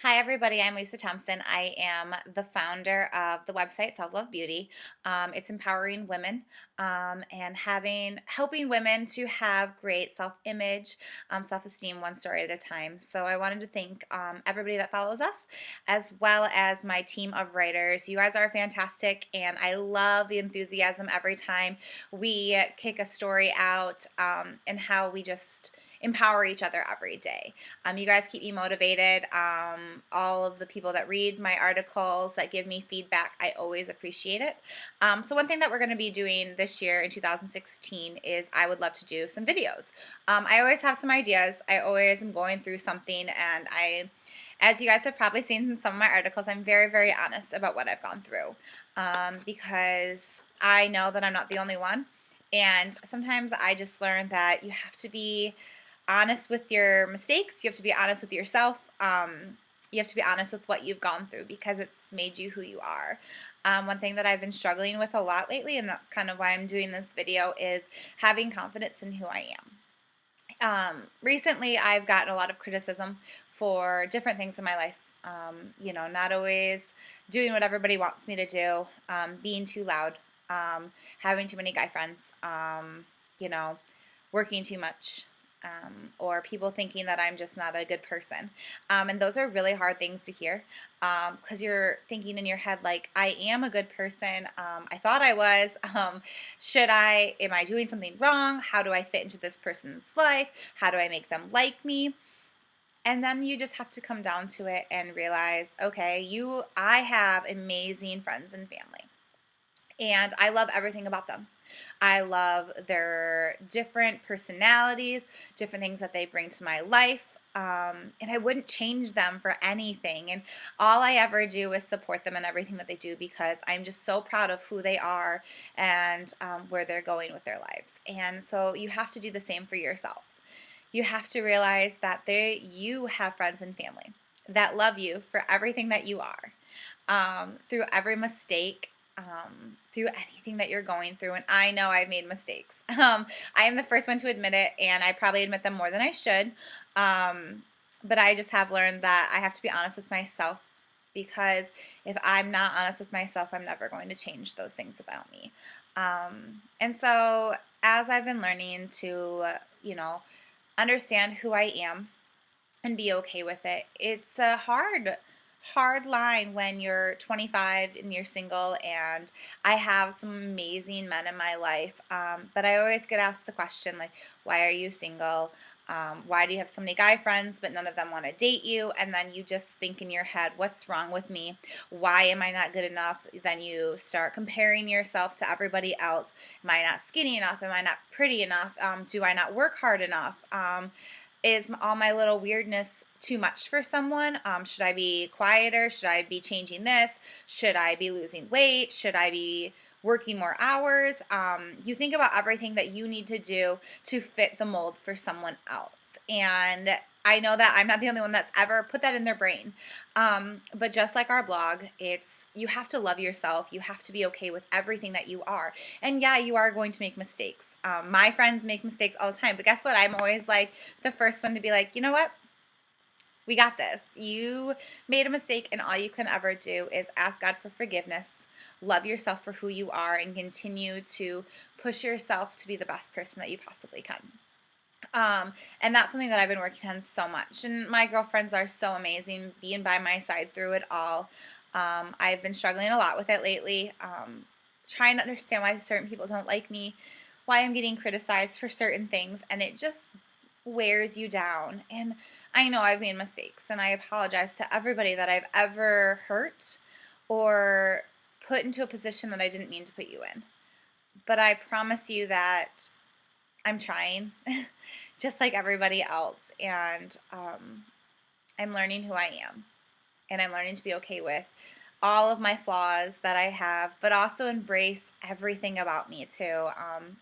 Hi, everybody. I'm Lisa Thompson. I am the founder of the website Self Love Beauty. It's empowering women and helping women to have great self-image, self-esteem, one story at a time. So I wanted to thank everybody that follows us, as well as my team of writers. You guys are fantastic, and I love the enthusiasm every time we kick a story out and how we just empower each other every day. You guys keep me motivated. All of the people that read my articles, that give me feedback, I always appreciate it. So one thing that we're going to be doing this year in 2016 is I would love to do some videos. I always have some ideas. I always am going through something, and as you guys have probably seen in some of my articles, I'm very, very honest about what I've gone through because I know that I'm not the only one. And sometimes I just learned that you have to be honest with your mistakes. You have to be honest with yourself. You have to be honest with what you've gone through because it's made you who you are. One thing that I've been struggling with a lot lately, and that's kind of why I'm doing this video, is having confidence in who I am. Recently, I've gotten a lot of criticism for different things in my life. Not always doing what everybody wants me to do, being too loud, having too many guy friends, you know, working too much, or people thinking that I'm just not a good person. And those are really hard things to hear because you're thinking in your head, like, I am a good person. I thought I was. Am I doing something wrong? How do I fit into this person's life? How do I make them like me? And then you just have to come down to it and realize, okay, I have amazing friends and family, and I love everything about them. I love their different personalities, different things that they bring to my life. And I wouldn't change them for anything. And all I ever do is support them in everything that they do because I'm just so proud of who they are and where they're going with their lives. And so you have to do the same for yourself. You have to realize that you have friends and family that love you for everything that you are, through every mistake, through anything that you're going through. And I know I've made mistakes. I am the first one to admit it, and I probably admit them more than I should. But I just have learned that I have to be honest with myself, because if I'm not honest with myself, I'm never going to change those things about me. And so as I've been learning to, understand who I am and be okay with it, it's a hard line when you're 25 and you're single. And I have some amazing men in my life, but I always get asked the question, like, why are you single? Why do you have so many guy friends but none of them want to date you? And then you just think in your head, what's wrong with me? Why am I not good enough? Then you start comparing yourself to everybody else. Am I not skinny enough? Am I not pretty enough? Do I not work hard enough? Is all my little weirdness too much for someone? Should I be quieter? Should I be changing this? Should I be losing weight? Should I be working more hours? You think about everything that you need to do to fit the mold for someone else. And I know that I'm not the only one that's ever put that in their brain. But just like our blog, you have to love yourself. You have to be okay with everything that you are. And yeah, you are going to make mistakes. My friends make mistakes all the time. But guess what? I'm always like the first one to be like, you know what? We got this. You made a mistake, and all you can ever do is ask God for forgiveness, love yourself for who you are, and continue to push yourself to be the best person that you possibly can. And that's something that I've been working on so much. And my girlfriends are so amazing, being by my side through it all. I've been struggling a lot with it lately, trying to understand why certain people don't like me, why I'm getting criticized for certain things, and it just wears you down. And I know I've made mistakes, and I apologize to everybody that I've ever hurt or put into a position that I didn't mean to put you in. But I promise you that I'm trying, just like everybody else, and I'm learning who I am, and I'm learning to be okay with all of my flaws that I have, but also embrace everything about me too.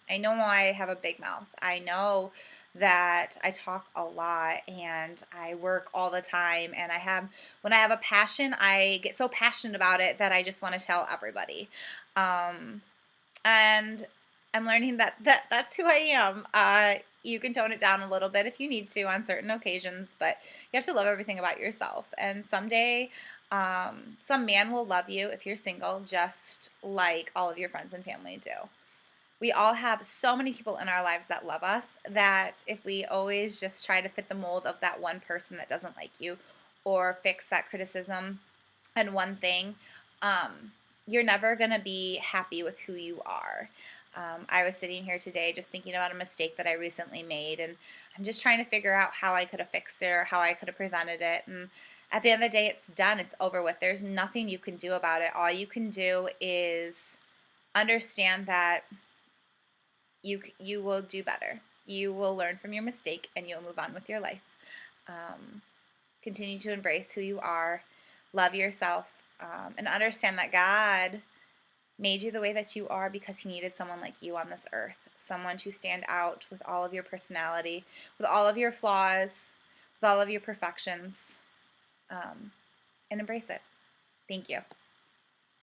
I know I have a big mouth. I know that I talk a lot and I work all the time, and when I have a passion, I get so passionate about it that I just want to tell everybody. And I'm learning that's who I am. You can tone it down a little bit if you need to on certain occasions, but you have to love everything about yourself. And someday, some man will love you if you're single, just like all of your friends and family do. We all have so many people in our lives that love us that if we always just try to fit the mold of that one person that doesn't like you or fix that criticism and one thing, you're never going to be happy with who you are. I was sitting here today just thinking about a mistake that I recently made, and I'm just trying to figure out how I could have fixed it or how I could have prevented it. And at the end of the day, it's done, it's over with. There's nothing you can do about it. All you can do is understand that you will do better. You will learn from your mistake and you'll move on with your life. Um, Continue to embrace who you are, love yourself, and understand that God made you the way that you are because He needed someone like you on this earth, someone to stand out with all of your personality, with all of your flaws, with all of your perfections, and embrace it. Thank you.